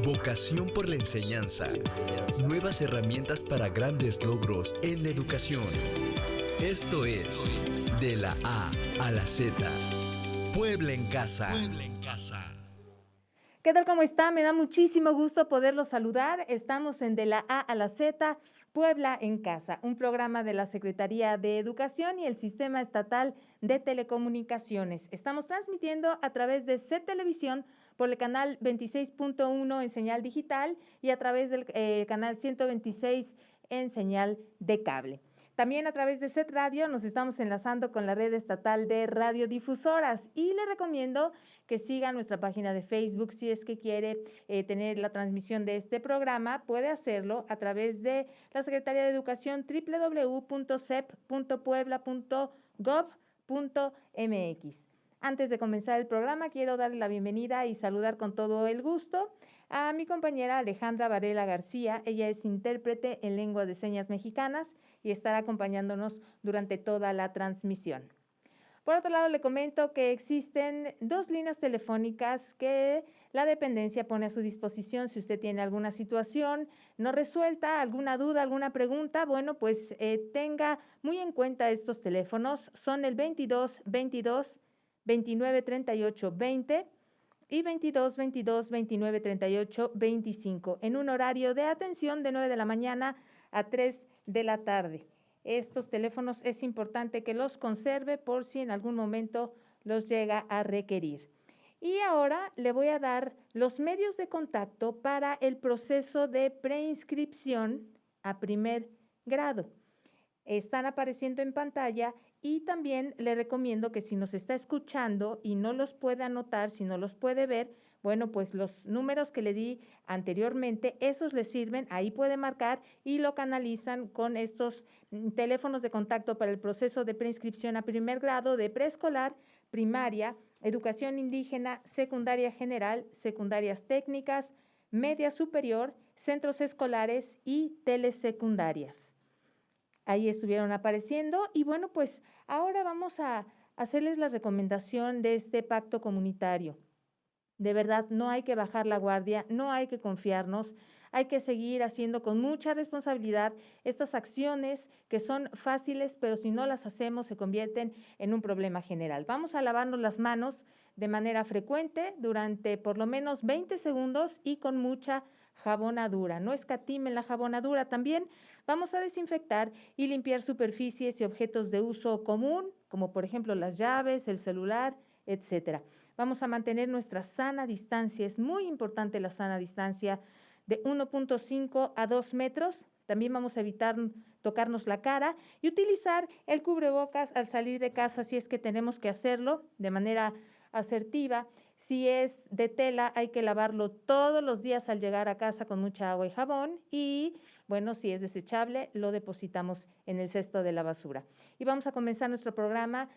Vocación por la enseñanza. Nuevas herramientas para grandes logros en la educación. Esto es De la A a la Z. Puebla en casa. ¿Qué tal? ¿Cómo está? Me da muchísimo gusto poderlos saludar. Estamos en De la A a la Z, Puebla en casa, un programa de la Secretaría de Educación y el Sistema Estatal de Telecomunicaciones. Estamos transmitiendo a través de C Televisión por el canal 26.1 en señal digital y a través del canal 126 en señal de cable. También a través de SET Radio nos estamos enlazando con la red estatal de radiodifusoras y le recomiendo que siga nuestra página de Facebook si es que quiere tener la transmisión de este programa. Puede hacerlo a través de la Secretaría de Educación www.sep.puebla.gov.mx. Antes de comenzar el programa, quiero darle la bienvenida y saludar con todo el gusto a mi compañera Alejandra Varela García. Ella es intérprete en lengua de señas mexicanas y estará acompañándonos durante toda la transmisión. Por otro lado, le comento que existen 2 líneas telefónicas que la dependencia pone a su disposición. Si usted tiene alguna situación no resuelta, alguna duda, alguna pregunta, bueno, pues tenga muy en cuenta estos teléfonos. Son el 22 22 29 38 20 y 22 22 29 38 25 en un horario de atención de 9 de la mañana a 3 de la tarde. Estos teléfonos es importante que los conserve por si en algún momento los llega a requerir. Y ahora le voy a dar los medios de contacto para el proceso de preinscripción a primer grado. Están apareciendo en pantalla y también le recomiendo que si nos está escuchando y no los puede anotar, si no los puede ver, bueno, pues los números que le di anteriormente, esos le sirven, ahí puede marcar y lo canalizan con estos teléfonos de contacto para el proceso de preinscripción a primer grado de preescolar, primaria, educación indígena, secundaria general, secundarias técnicas, media superior, centros escolares y telesecundarias. Ahí estuvieron apareciendo y bueno, pues ahora vamos a hacerles la recomendación de este pacto comunitario. De verdad, no hay que bajar la guardia, no hay que confiarnos, hay que seguir haciendo con mucha responsabilidad estas acciones que son fáciles, pero si no las hacemos se convierten en un problema general. Vamos a lavarnos las manos de manera frecuente durante por lo menos 20 segundos y con mucha jabonadura. No escatimen la jabonadura. También vamos a desinfectar y limpiar superficies y objetos de uso común, como por ejemplo las llaves, el celular, etcétera. Vamos a mantener nuestra sana distancia. Es muy importante la sana distancia de 1.5 a 2 metros. También vamos a evitar tocarnos la cara y utilizar el cubrebocas al salir de casa si es que tenemos que hacerlo de manera asertiva. Si es de tela, hay que lavarlo todos los días al llegar a casa con mucha agua y jabón y, bueno, si es desechable, lo depositamos en el cesto de la basura. Y vamos a comenzar nuestro programa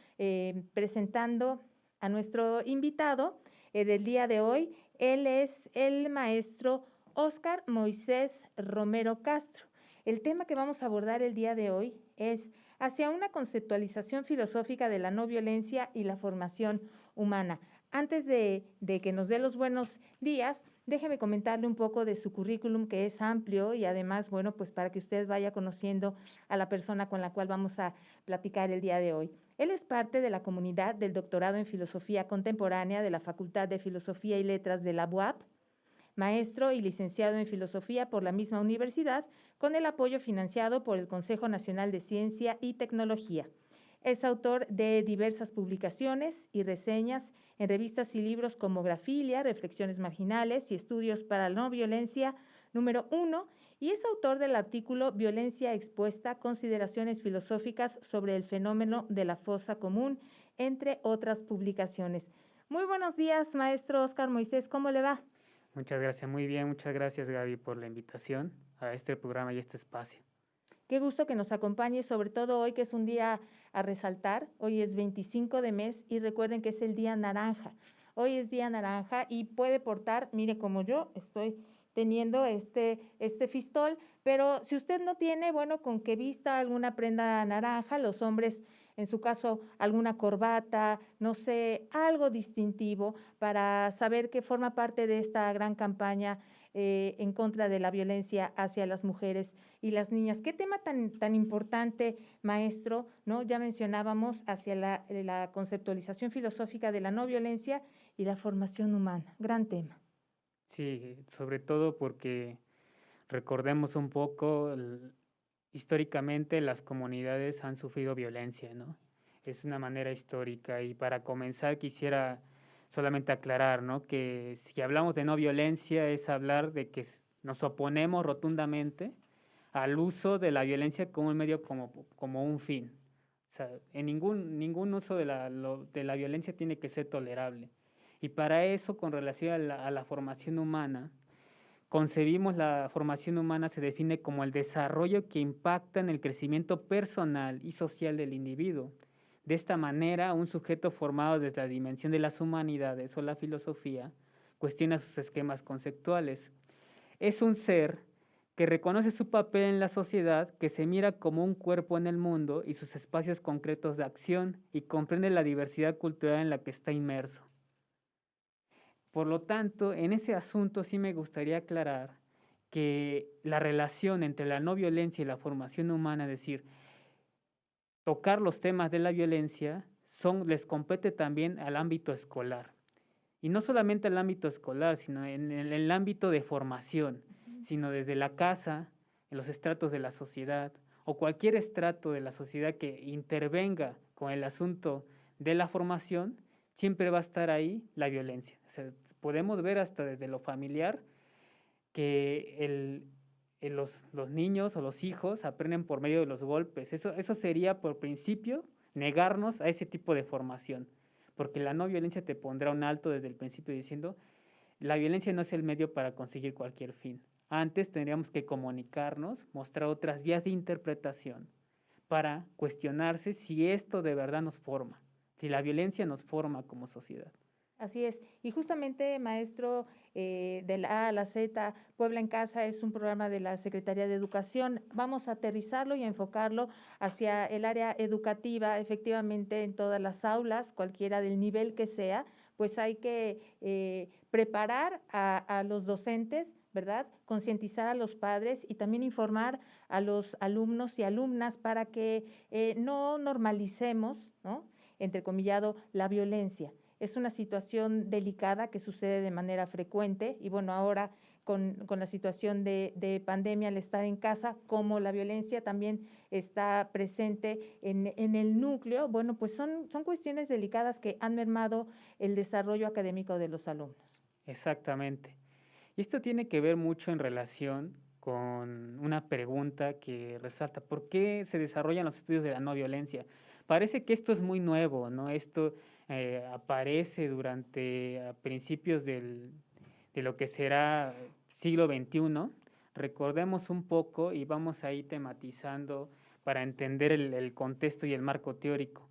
presentando a nuestro invitado del día de hoy. Él es el maestro Óscar Moisés Romero Castro. El tema que vamos a abordar el día de hoy es hacia una conceptualización filosófica de la no violencia y la formación humana. Antes de que nos dé los buenos días, déjeme comentarle un poco de su currículum, que es amplio y además, bueno, pues para que usted vaya conociendo a la persona con la cual vamos a platicar el día de hoy. Él es parte de la comunidad del doctorado en Filosofía Contemporánea de la Facultad de Filosofía y Letras de la UAP, maestro y licenciado en Filosofía por la misma universidad, con el apoyo financiado por el Consejo Nacional de Ciencia y Tecnología. Es autor de diversas publicaciones y reseñas en revistas y libros como Grafilia, Reflexiones Marginales y Estudios para la No Violencia número 1, y es autor del artículo Violencia expuesta, consideraciones filosóficas sobre el fenómeno de la fosa común, entre otras publicaciones. Muy buenos días, maestro Óscar Moisés, ¿cómo le va? Muchas gracias, muy bien, muchas gracias Gaby por la invitación a este programa y este espacio. Qué gusto que nos acompañe, sobre todo hoy que es un día a resaltar. Hoy es 25 de mes y recuerden que es el día naranja. Hoy es día naranja y puede portar, mire como yo estoy teniendo este fistol, pero si usted no tiene, bueno, con que vista alguna prenda naranja, los hombres, en su caso, alguna corbata, no sé, algo distintivo para saber que forma parte de esta gran campaña en contra de la violencia hacia las mujeres y las niñas. Qué tema tan importante, maestro, ¿no? Ya mencionábamos hacia la conceptualización filosófica de la no violencia y la formación humana. Gran tema. Sí, sobre todo porque recordemos un poco, históricamente las comunidades han sufrido violencia, ¿no? Es una manera histórica y para comenzar quisiera solamente aclarar, ¿no? Que si hablamos de no violencia es hablar de que nos oponemos rotundamente al uso de la violencia como un medio, como un fin. O sea, en ningún uso de la violencia tiene que ser tolerable. Y para eso, con relación a la formación humana, concebimos la formación humana se define como el desarrollo que impacta en el crecimiento personal y social del individuo. De esta manera, un sujeto formado desde la dimensión de las humanidades o la filosofía cuestiona sus esquemas conceptuales. Es un ser que reconoce su papel en la sociedad, que se mira como un cuerpo en el mundo y sus espacios concretos de acción y comprende la diversidad cultural en la que está inmerso. Por lo tanto, en ese asunto sí me gustaría aclarar que la relación entre la no violencia y la formación humana, es decir, tocar los temas de la violencia, les compete también al ámbito escolar. Y no solamente al ámbito escolar, sino en el ámbito de formación, sino desde la casa, en los estratos de la sociedad, o cualquier estrato de la sociedad que intervenga con el asunto de la formación, siempre va a estar ahí la violencia. O sea, podemos ver hasta desde lo familiar que los niños o los hijos aprenden por medio de los golpes. Eso sería, por principio, negarnos a ese tipo de formación, porque la no violencia te pondrá un alto desde el principio diciendo, la violencia no es el medio para conseguir cualquier fin. Antes tendríamos que comunicarnos, mostrar otras vías de interpretación para cuestionarse si esto de verdad nos forma, si la violencia nos forma como sociedad. Así es. Y justamente, maestro, de la A a la Z, Puebla en Casa es un programa de la Secretaría de Educación. Vamos a aterrizarlo y a enfocarlo hacia el área educativa, efectivamente, en todas las aulas, cualquiera del nivel que sea, pues hay que preparar a los docentes, ¿verdad? Concientizar a los padres y también informar a los alumnos y alumnas para que no normalicemos, ¿no? Entrecomillado, la violencia. Es una situación delicada que sucede de manera frecuente y bueno, ahora con la situación de pandemia, al estar en casa, como la violencia también está presente en el núcleo, bueno, pues son cuestiones delicadas que han mermado el desarrollo académico de los alumnos. Exactamente. Y esto tiene que ver mucho en relación con una pregunta que resalta, ¿por qué se desarrollan los estudios de la no violencia? Parece que esto es muy nuevo, ¿no? Esto aparece durante a principios de lo que será siglo XXI. Recordemos un poco y vamos ahí tematizando para entender el contexto y el marco teórico.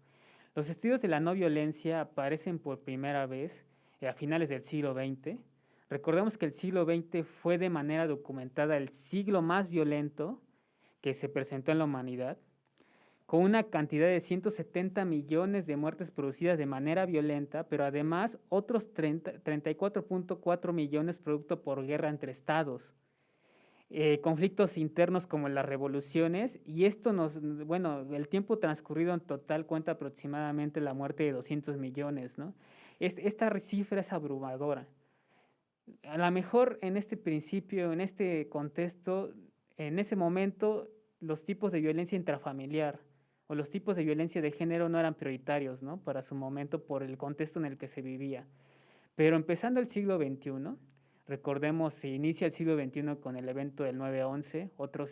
Los estudios de la no violencia aparecen por primera vez a finales del siglo XX. Recordemos que el siglo XX fue de manera documentada el siglo más violento que se presentó en la humanidad, con una cantidad de 170 millones de muertes producidas de manera violenta, pero además otros 34.4 millones producto por guerra entre estados, conflictos internos como las revoluciones, y esto el tiempo transcurrido en total cuenta aproximadamente la muerte de 200 millones, ¿no? Esta cifra es abrumadora. A lo mejor en este principio, en este contexto, en ese momento, los tipos de violencia intrafamiliar o los tipos de violencia de género no eran prioritarios, ¿no? Para su momento por el contexto en el que se vivía. Pero empezando el siglo XXI, recordemos, se inicia el siglo XXI con el evento del 9/11, otro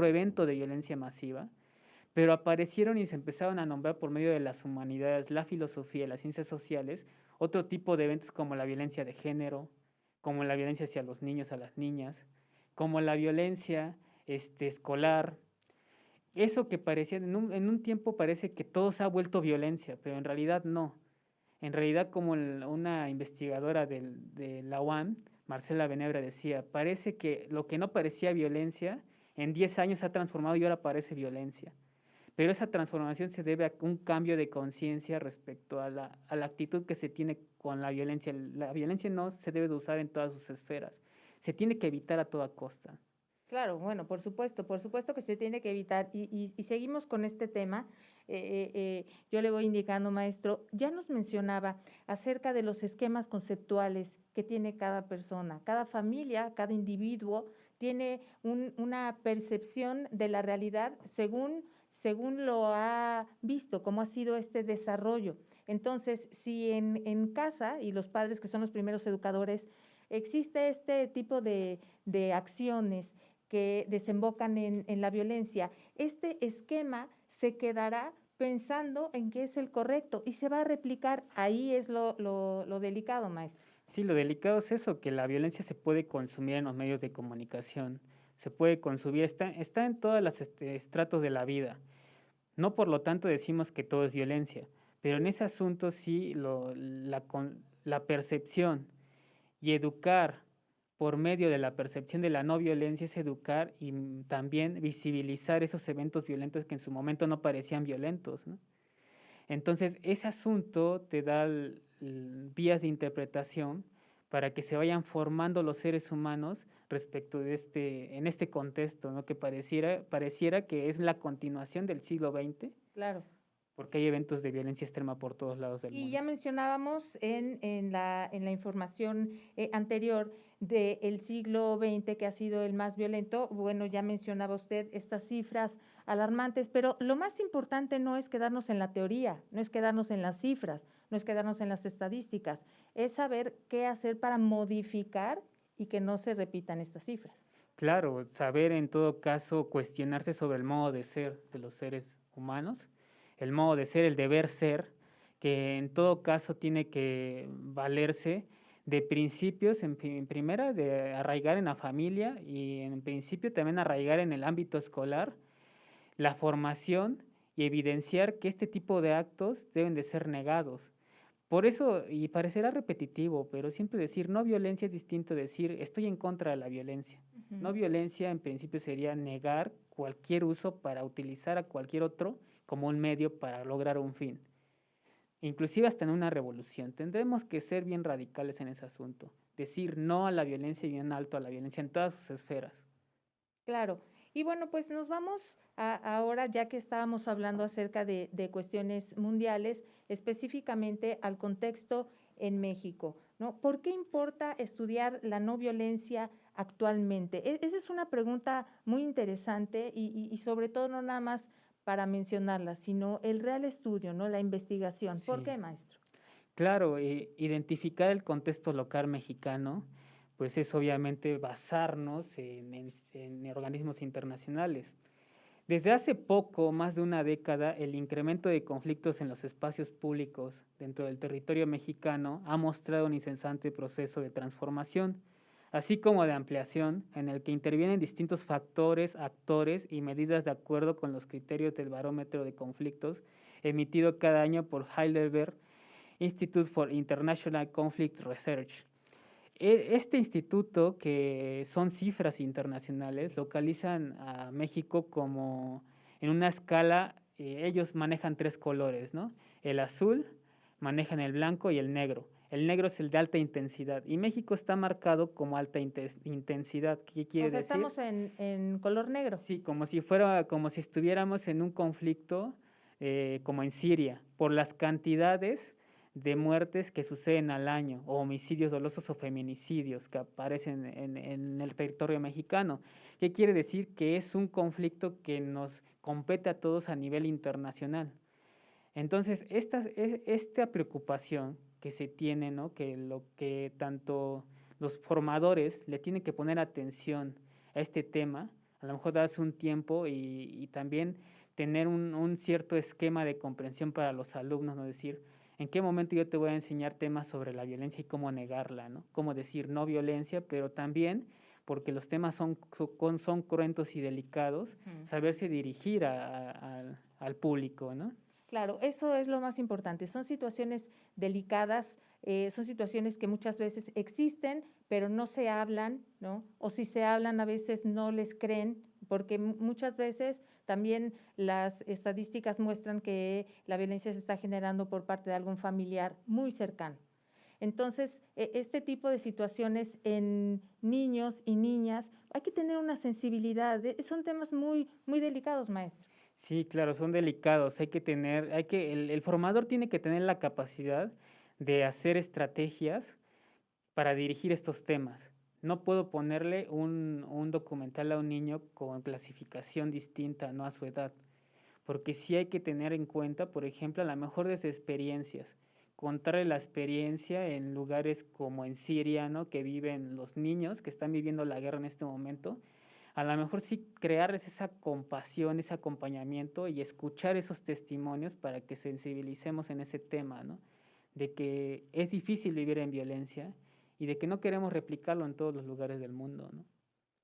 evento de violencia masiva, pero aparecieron y se empezaron a nombrar por medio de las humanidades, la filosofía y las ciencias sociales, otro tipo de eventos como la violencia de género, como la violencia hacia los niños, a las niñas, como la violencia escolar. Eso que parecía, en un tiempo parece que todo se ha vuelto violencia, pero en realidad no. En realidad, como una investigadora de la UAM, Marcela Benebra, decía, parece que lo que no parecía violencia, en 10 años se ha transformado y ahora parece violencia. Pero esa transformación se debe a un cambio de conciencia respecto a la actitud que se tiene con la violencia. La violencia no se debe de usar en todas sus esferas. se tiene que evitar a toda costa. Claro, bueno, por supuesto que se tiene que evitar y seguimos con este tema. Yo le voy indicando, maestro, ya nos mencionaba acerca de los esquemas conceptuales que tiene cada persona, cada familia, cada individuo tiene una percepción de la realidad según lo ha visto, cómo ha sido este desarrollo. Entonces, si en casa, y los padres que son los primeros educadores, existe este tipo de acciones que desembocan en la violencia, este esquema se quedará pensando en qué es el correcto y se va a replicar. Ahí es lo delicado, maestro. Sí, lo delicado es eso, que la violencia se puede consumir en los medios de comunicación, se puede consumir, está en todos los estratos de la vida. No por lo tanto decimos que todo es violencia, pero en ese asunto sí la percepción y educar por medio de la percepción de la no violencia es educar y también visibilizar esos eventos violentos que en su momento no parecían violentos, ¿no? Entonces, ese asunto te da vías de interpretación para que se vayan formando los seres humanos respecto de en este contexto, ¿no? Que pareciera que es la continuación del siglo XX. Claro. Porque hay eventos de violencia extrema por todos lados del mundo. Y ya mencionábamos en la información anterior del siglo XX, que ha sido el más violento. Bueno, ya mencionaba usted estas cifras alarmantes, pero lo más importante no es quedarnos en la teoría, no es quedarnos en las cifras, no es quedarnos en las estadísticas, es saber qué hacer para modificar y que no se repitan estas cifras. Claro, saber en todo caso cuestionarse sobre el modo de ser de los seres humanos, el modo de ser, el deber ser, que en todo caso tiene que valerse de principios, en primera, de arraigar en la familia y en principio también arraigar en el ámbito escolar la formación y evidenciar que este tipo de actos deben de ser negados. Por eso, y parecerá repetitivo, pero siempre decir no violencia es distinto a decir estoy en contra de la violencia. No violencia en principio sería negar cualquier uso para utilizar a cualquier otro como un medio para lograr un fin. Inclusive hasta en una revolución. Tendremos que ser bien radicales en ese asunto. Decir no a la violencia y bien alto a la violencia en todas sus esferas. Claro. Y bueno, pues nos vamos ahora, ya que estábamos hablando acerca de cuestiones mundiales, específicamente al contexto en México, ¿no? ¿Por qué importa estudiar la no violencia actualmente? Esa es una pregunta muy interesante y sobre todo no nada más para mencionarla, sino el real estudio, ¿no? La investigación. Sí. ¿Por qué, maestro? Claro, identificar el contexto local mexicano, pues es obviamente basarnos en organismos internacionales. Desde hace poco, más de una década, el incremento de conflictos en los espacios públicos dentro del territorio mexicano ha mostrado un incesante proceso de transformación, así como de ampliación, en el que intervienen distintos factores, actores y medidas de acuerdo con los criterios del barómetro de conflictos emitido cada año por Heidelberg Institute for International Conflict Research. Este instituto, que son cifras internacionales, localizan a México como en una escala, ellos manejan 3 colores, ¿no? El azul, manejan el blanco y el negro. El negro es el de alta intensidad y México está marcado como alta intensidad. ¿Qué quiere decir? Estamos en color negro. Sí, como si estuviéramos en un conflicto como en Siria, por las cantidades de muertes que suceden al año, o homicidios dolosos o feminicidios que aparecen en el territorio mexicano. ¿Qué quiere decir? Que es un conflicto que nos compete a todos a nivel internacional. Entonces, esta preocupación que se tiene, ¿no? Que lo que tanto los formadores le tienen que poner atención a este tema, a lo mejor darse un tiempo y también tener un cierto esquema de comprensión para los alumnos, ¿no? Decir, ¿en qué momento yo te voy a enseñar temas sobre la violencia y cómo negarla, ¿no? Cómo decir no violencia, pero también, porque los temas son cruentos y delicados, saberse dirigir al público, ¿no? Claro, eso es lo más importante. Son situaciones delicadas, son situaciones que muchas veces existen, pero no se hablan, ¿no? O si se hablan, a veces no les creen, porque muchas veces también las estadísticas muestran que la violencia se está generando por parte de algún familiar muy cercano. Entonces, este tipo de situaciones en niños y niñas, hay que tener una sensibilidad. Son temas muy, muy delicados, maestro. Sí, claro, son delicados. El formador tiene que tener la capacidad de hacer estrategias para dirigir estos temas. No puedo ponerle un documental a un niño con clasificación distinta, no a su edad, porque sí hay que tener en cuenta, por ejemplo, a lo mejor desde experiencias, contarle la experiencia en lugares como en Siria, ¿no? Que viven los niños que están viviendo la guerra en este momento. A lo mejor sí crearles esa compasión, ese acompañamiento y escuchar esos testimonios para que sensibilicemos en ese tema, ¿no? De que es difícil vivir en violencia y de que no queremos replicarlo en todos los lugares del mundo, ¿no?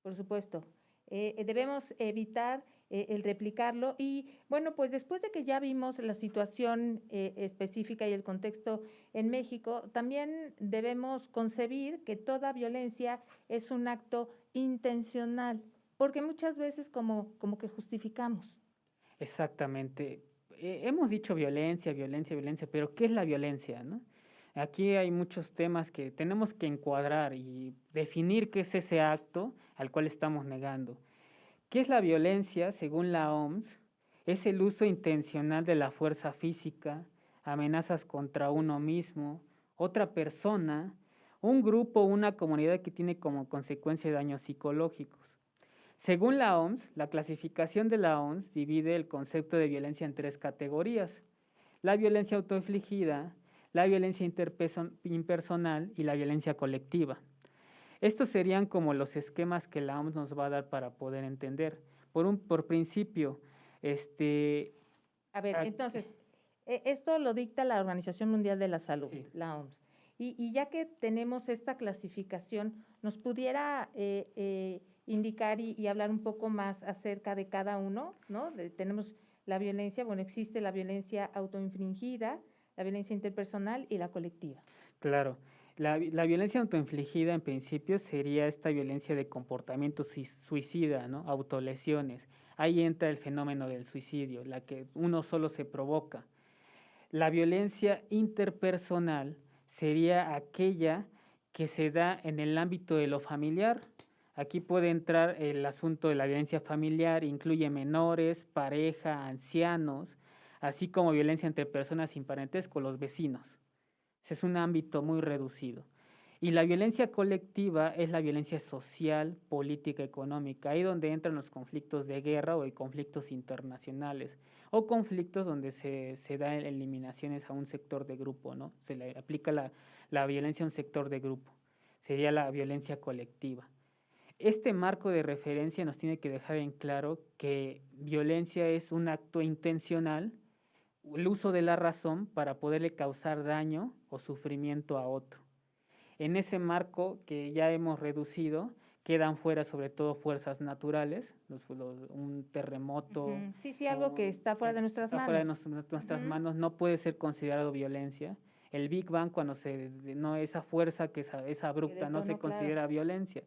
Por supuesto. Debemos evitar el replicarlo y bueno, pues después de que ya vimos la situación específica y el contexto en México, también debemos concebir que toda violencia es un acto intencional, porque muchas veces como que justificamos. Exactamente. Hemos dicho violencia, violencia, violencia, pero ¿qué es la violencia, no? Aquí hay muchos temas que tenemos que encuadrar y definir qué es ese acto al cual estamos negando. ¿Qué es la violencia? Según la OMS, es el uso intencional de la fuerza física, amenazas contra uno mismo, otra persona, un grupo o una comunidad que tiene como consecuencia daños psicológicos. Según la OMS, la clasificación de la OMS divide el concepto de violencia en 3 categorías: la violencia autoinfligida, la violencia impersonal y la violencia colectiva. Estos serían como los esquemas que la OMS nos va a dar para poder entender. Por principio, A ver, entonces, esto lo dicta la Organización Mundial de la Salud, sí. la OMS. Y ya que tenemos esta clasificación, ¿nos pudiera indicar y hablar un poco más acerca de cada uno, ¿no? Tenemos la violencia, bueno, existe la violencia autoinfligida, la violencia interpersonal y la colectiva. Claro. La violencia autoinfligida en principio sería esta violencia de comportamiento suicida, ¿no? Autolesiones. Ahí entra el fenómeno del suicidio, la que uno solo se provoca. La violencia interpersonal sería aquella que se da en el ámbito de lo familiar. Aquí puede entrar el asunto de la violencia familiar, incluye menores, pareja, ancianos, así como violencia entre personas sin parentesco, los vecinos. Ese es un ámbito muy reducido. Y la violencia colectiva es la violencia social, política, económica, ahí donde entran los conflictos de guerra o conflictos internacionales, o conflictos donde se dan eliminaciones a un sector de grupo, ¿no? Se le aplica la violencia a un sector de grupo. Sería la violencia colectiva. Este marco de referencia nos tiene que dejar en claro que violencia es un acto intencional, el uso de la razón para poderle causar daño o sufrimiento a otro. En ese marco que ya hemos reducido, quedan fuera sobre todo fuerzas naturales, un terremoto. Sí, algo que está fuera de nuestras manos. Fuera de nuestras manos no puede ser considerado violencia. El Big Bang, cuando esa fuerza que es abrupta, no se considera violencia.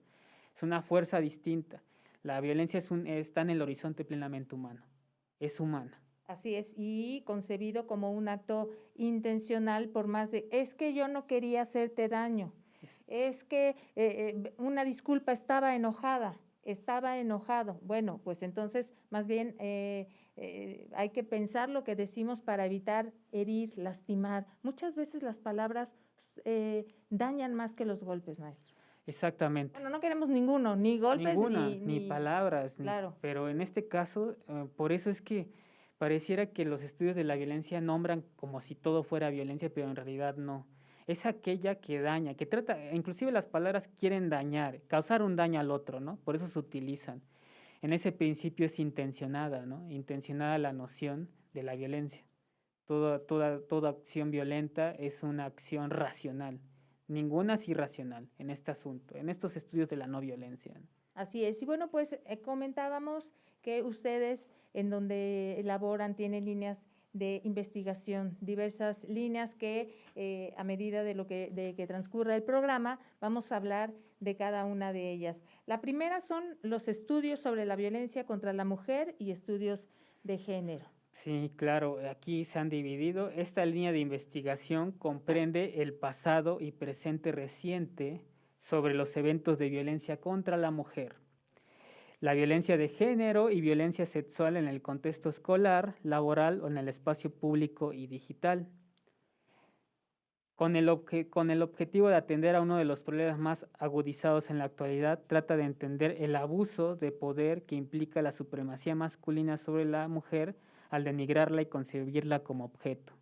Es una fuerza distinta. La violencia está en el horizonte plenamente humano. Es humana. Así es, y concebido como un acto intencional por más de, es que yo no quería hacerte daño, es que una disculpa, estaba enojado. Bueno, pues entonces más bien hay que pensar lo que decimos para evitar herir, lastimar. Muchas veces las palabras dañan más que los golpes, maestro. Exactamente. Bueno, no queremos ninguno, ni golpes, ni palabras. Claro. Pero en este caso, por eso es que pareciera que los estudios de la violencia nombran como si todo fuera violencia, pero en realidad no. Es aquella que daña, que trata, inclusive las palabras quieren dañar, causar un daño al otro, ¿no? Por eso se utilizan. En ese principio es intencionada, ¿no? Intencionada la noción de la violencia. Toda acción violenta es una acción racional. Ninguna es irracional en este asunto, en estos estudios de la no violencia, ¿no? Así es. Y bueno, pues comentábamos que ustedes en donde elaboran tienen líneas de investigación, diversas líneas que a medida de que transcurra el programa vamos a hablar de cada una de ellas. La primera son los estudios sobre la violencia contra la mujer y estudios de género. Sí, claro, aquí se han dividido. Esta línea de investigación comprende el pasado y presente reciente sobre los eventos de violencia contra la mujer, la violencia de género y violencia sexual en el contexto escolar, laboral o en el espacio público y digital, con el objetivo de atender a uno de los problemas más agudizados en la actualidad. Trata de entender el abuso de poder que implica la supremacía masculina sobre la mujer al denigrarla y concebirla como objeto.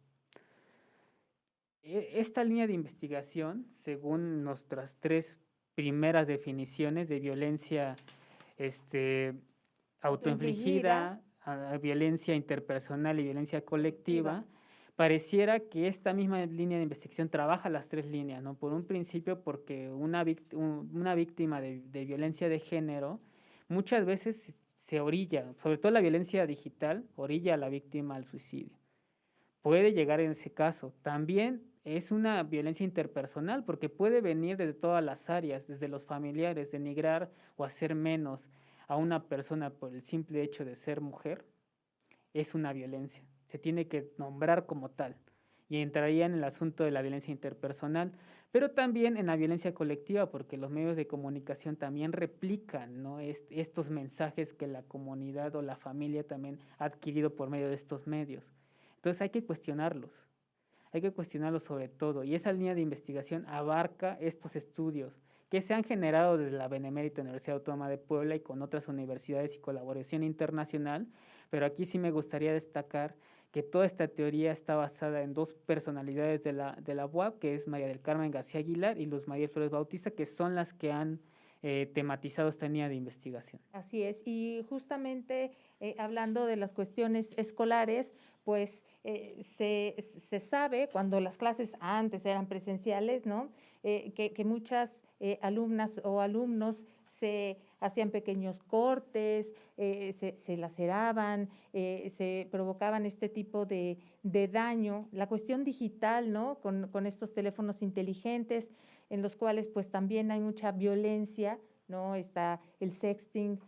Esta línea de investigación, según nuestras tres primeras definiciones de violencia autoinfligida, violencia interpersonal y violencia colectiva, pareciera que esta misma línea de investigación trabaja las tres líneas, ¿no? Por un principio, porque una víctima de violencia de género muchas veces se orilla, sobre todo la violencia digital, orilla a la víctima al suicidio. Puede llegar en ese caso. También es una violencia interpersonal porque puede venir desde todas las áreas, desde los familiares, denigrar o hacer menos a una persona por el simple hecho de ser mujer, es una violencia. Se tiene que nombrar como tal y entraría en el asunto de la violencia interpersonal, pero también en la violencia colectiva, porque los medios de comunicación también replican, ¿no? Estos mensajes que la comunidad o la familia también ha adquirido por medio de estos medios. Entonces hay que cuestionarlos sobre todo, y esa línea de investigación abarca estos estudios que se han generado desde la Benemérita Universidad Autónoma de Puebla y con otras universidades y colaboración internacional, pero aquí sí me gustaría destacar que toda esta teoría está basada en dos personalidades de la UAP, que es María del Carmen García Aguilar y Luz María Flores Bautista, que son las que han tematizado esta línea de investigación. Así es, y justamente hablando de las cuestiones escolares, pues se sabe, cuando las clases antes eran presenciales, ¿no? Que muchas alumnas o alumnos se hacían pequeños cortes, se laceraban, se provocaban este tipo de daño. La cuestión digital, ¿no? Con estos teléfonos inteligentes, en los cuales pues también hay mucha violencia, ¿no? Está el sexting,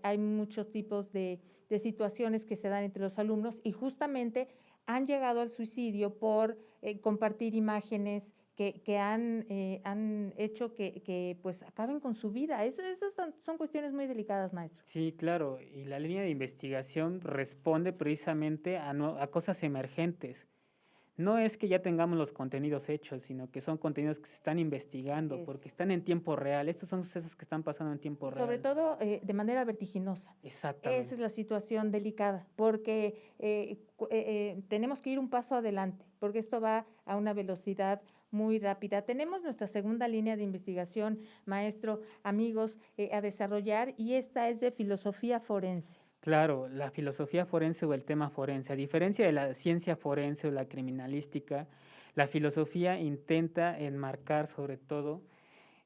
hay muchos tipos de situaciones que se dan entre los alumnos y justamente han llegado al suicidio por compartir imágenes que han hecho que pues acaben con su vida. Esas son cuestiones muy delicadas, maestro. Sí, claro, y la línea de investigación responde precisamente a cosas emergentes. No es que ya tengamos los contenidos hechos, sino que son contenidos que se están investigando porque están en tiempo real. Estos son sucesos que están pasando en tiempo real. Sobre todo de manera vertiginosa. Exactamente. Esa es la situación delicada, porque tenemos que ir un paso adelante, porque esto va a una velocidad muy rápida. Tenemos nuestra segunda línea de investigación, maestro, amigos, a desarrollar, y esta es de filosofía forense. Claro, la filosofía forense o el tema forense. A diferencia de la ciencia forense o la criminalística, la filosofía intenta enmarcar sobre todo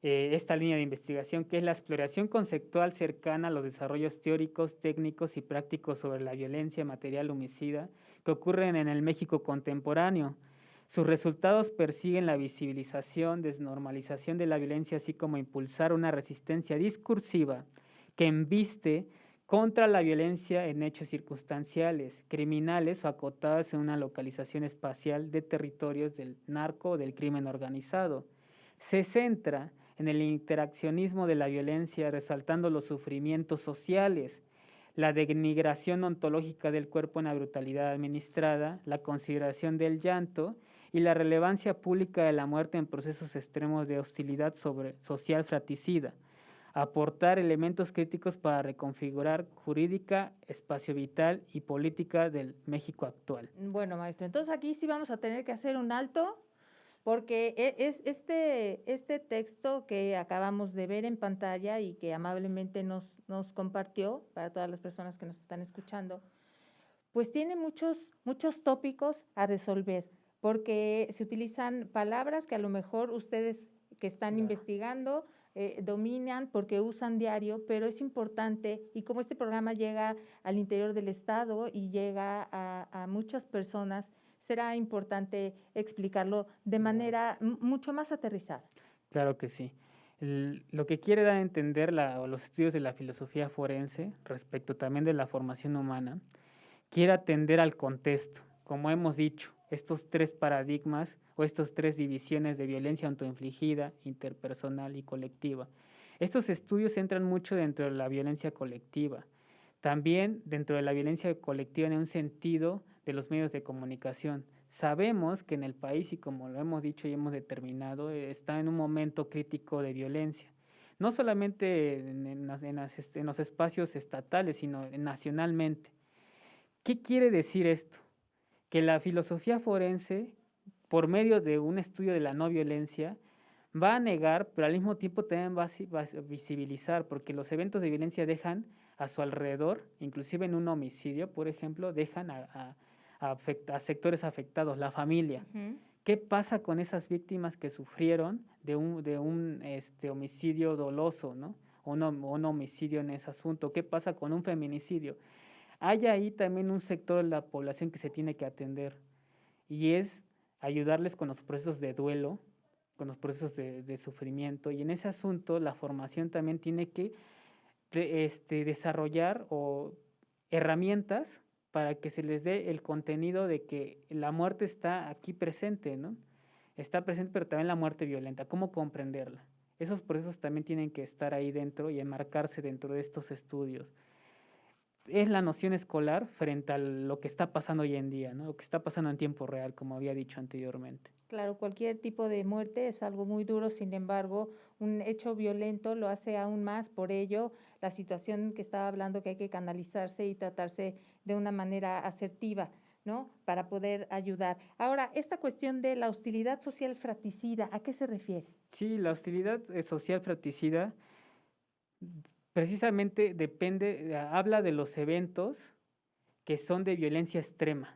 esta línea de investigación, que es la exploración conceptual cercana a los desarrollos teóricos, técnicos y prácticos sobre la violencia material homicida que ocurren en el México contemporáneo. Sus resultados persiguen la visibilización, desnormalización de la violencia, así como impulsar una resistencia discursiva que embiste contra la violencia en hechos circunstanciales, criminales o acotadas en una localización espacial de territorios del narco o del crimen organizado. Se centra en el interaccionismo de la violencia, resaltando los sufrimientos sociales, la denigración ontológica del cuerpo en la brutalidad administrada, la consideración del llanto y la relevancia pública de la muerte en procesos extremos de hostilidad social fratricida. Aportar elementos críticos para reconfigurar jurídica, espacio vital y política del México actual. Bueno, maestro, entonces aquí sí vamos a tener que hacer un alto, porque es este texto que acabamos de ver en pantalla y que amablemente nos compartió para todas las personas que nos están escuchando, pues tiene muchos tópicos a resolver, porque se utilizan palabras que a lo mejor ustedes que están investigando dominan porque usan diario, pero es importante, y como este programa llega al interior del estado y llega a muchas personas, será importante explicarlo de manera mucho más aterrizada. Claro que sí. Lo que quiere dar a entender los estudios de la filosofía forense respecto también de la formación humana, quiere atender al contexto. Como hemos dicho, estos 3 paradigmas o estas 3 divisiones de violencia autoinfligida, interpersonal y colectiva. Estos estudios entran mucho dentro de la violencia colectiva. También dentro de la violencia colectiva en un sentido de los medios de comunicación. Sabemos que en el país, y como lo hemos dicho y hemos determinado, está en un momento crítico de violencia. No solamente en los espacios estatales, sino nacionalmente. ¿Qué quiere decir esto? Que la filosofía forense, por medio de un estudio de la no violencia, va a negar, pero al mismo tiempo también va a visibilizar, porque los eventos de violencia dejan a su alrededor, inclusive en un homicidio, por ejemplo, dejan a sectores afectados, la familia. Ujú. ¿Qué pasa con esas víctimas que sufrieron de un homicidio doloso, ¿no? Un homicidio en ese asunto. ¿Qué pasa con un feminicidio? Hay ahí también un sector de la población que se tiene que atender, y es ayudarles con los procesos de duelo, con los procesos de sufrimiento, y en ese asunto la formación también tiene que desarrollar herramientas para que se les dé el contenido de que la muerte está aquí presente, ¿no? Está presente, pero también la muerte violenta, ¿cómo comprenderla? Esos procesos también tienen que estar ahí dentro y enmarcarse dentro de estos estudios. Es la noción escolar frente a lo que está pasando hoy en día, ¿no? Lo que está pasando en tiempo real, como había dicho anteriormente. Claro, cualquier tipo de muerte es algo muy duro, sin embargo, un hecho violento lo hace aún más. Por ello, la situación que estaba hablando, que hay que canalizarse y tratarse de una manera asertiva, ¿no? Para poder ayudar. Ahora, esta cuestión de la hostilidad social fratricida, ¿a qué se refiere? Sí, la hostilidad social fratricida precisamente habla de los eventos que son de violencia extrema.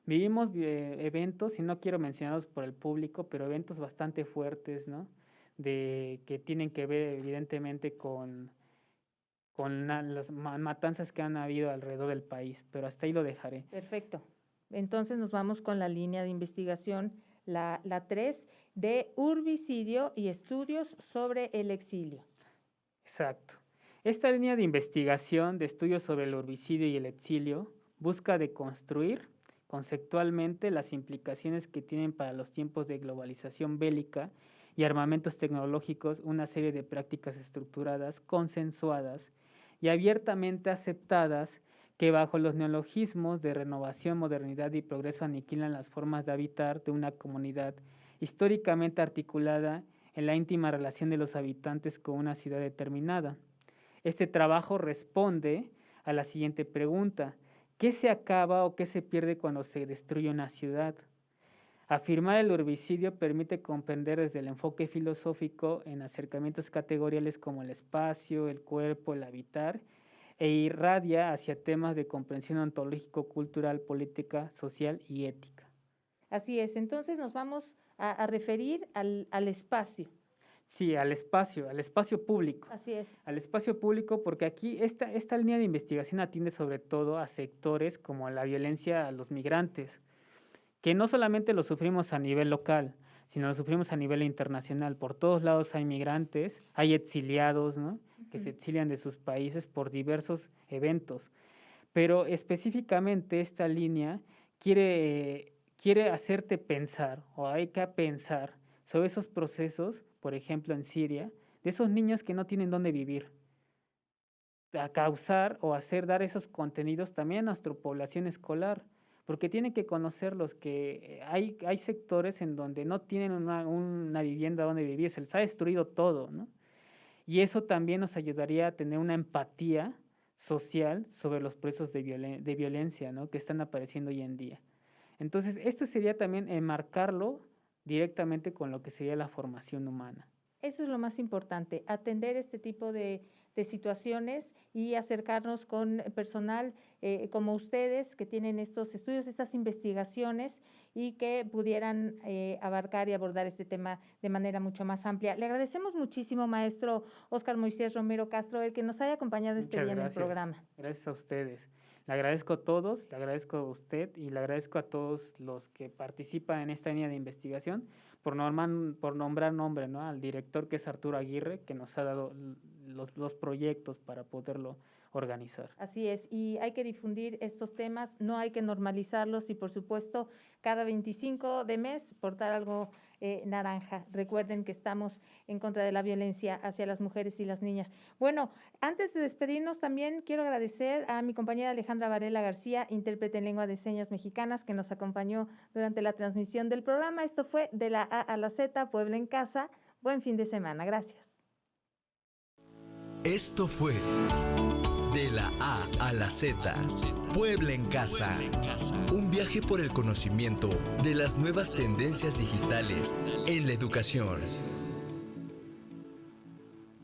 Vivimos eventos, y no quiero mencionarlos por el público, pero eventos bastante fuertes, ¿no? Que tienen que ver evidentemente con las matanzas que han habido alrededor del país, pero hasta ahí lo dejaré. Perfecto. Entonces nos vamos con la línea de investigación, la 3, de urbicidio y estudios sobre el exilio. Exacto. Esta línea de investigación de estudios sobre el urbicidio y el exilio busca deconstruir conceptualmente las implicaciones que tienen para los tiempos de globalización bélica y armamentos tecnológicos una serie de prácticas estructuradas, consensuadas y abiertamente aceptadas que bajo los neologismos de renovación, modernidad y progreso aniquilan las formas de habitar de una comunidad históricamente articulada en la íntima relación de los habitantes con una ciudad determinada. Este trabajo responde a la siguiente pregunta: ¿qué se acaba o qué se pierde cuando se destruye una ciudad? Afirmar el urbicidio permite comprender desde el enfoque filosófico en acercamientos categoriales como el espacio, el cuerpo, el habitar, e irradia hacia temas de comprensión ontológico, cultural, política, social y ética. Así es, entonces nos vamos a referir al espacio. Sí, al espacio público. Así es. Al espacio público, porque aquí esta línea de investigación atiende sobre todo a sectores como la violencia a los migrantes, que no solamente lo sufrimos a nivel local, sino lo sufrimos a nivel internacional. Por todos lados hay migrantes, hay exiliados, ¿no? Que se exilian de sus países por diversos eventos. Pero específicamente esta línea quiere hacerte pensar, o hay que pensar sobre esos procesos, por ejemplo en Siria, de esos niños que no tienen dónde vivir, a causar o dar esos contenidos también a nuestra población escolar, porque tienen que conocerlos, que hay sectores en donde no tienen una vivienda donde vivir, se les ha destruido todo, ¿no? Y eso también nos ayudaría a tener una empatía social sobre los procesos de violencia, ¿no? Que están apareciendo hoy en día. Entonces, esto sería también enmarcarlo directamente con lo que sería la formación humana. Eso es lo más importante, atender este tipo de situaciones y acercarnos con personal como ustedes que tienen estos estudios, estas investigaciones y que pudieran abarcar y abordar este tema de manera mucho más amplia. Le agradecemos muchísimo, maestro Óscar Moisés Romero Castro, el que nos haya acompañado este día en el programa. Gracias a ustedes. Le agradezco a todos, le agradezco a usted y le agradezco a todos los que participan en esta línea de investigación, por nombrar nombre, ¿no? Al director, que es Arturo Aguirre, que nos ha dado los proyectos para poderlo organizar. Así es, y hay que difundir estos temas, no hay que normalizarlos y por supuesto cada 25 de mes portar algo naranja. Recuerden que estamos en contra de la violencia hacia las mujeres y las niñas. Bueno, antes de despedirnos también quiero agradecer a mi compañera Alejandra Varela García, intérprete en lengua de señas mexicanas, que nos acompañó durante la transmisión del programa. Esto fue De la A a la Z, Puebla en Casa. Buen fin de semana, gracias. Esto fue De la A a la Z, Puebla en Casa. Un viaje por el conocimiento de las nuevas tendencias digitales en la educación.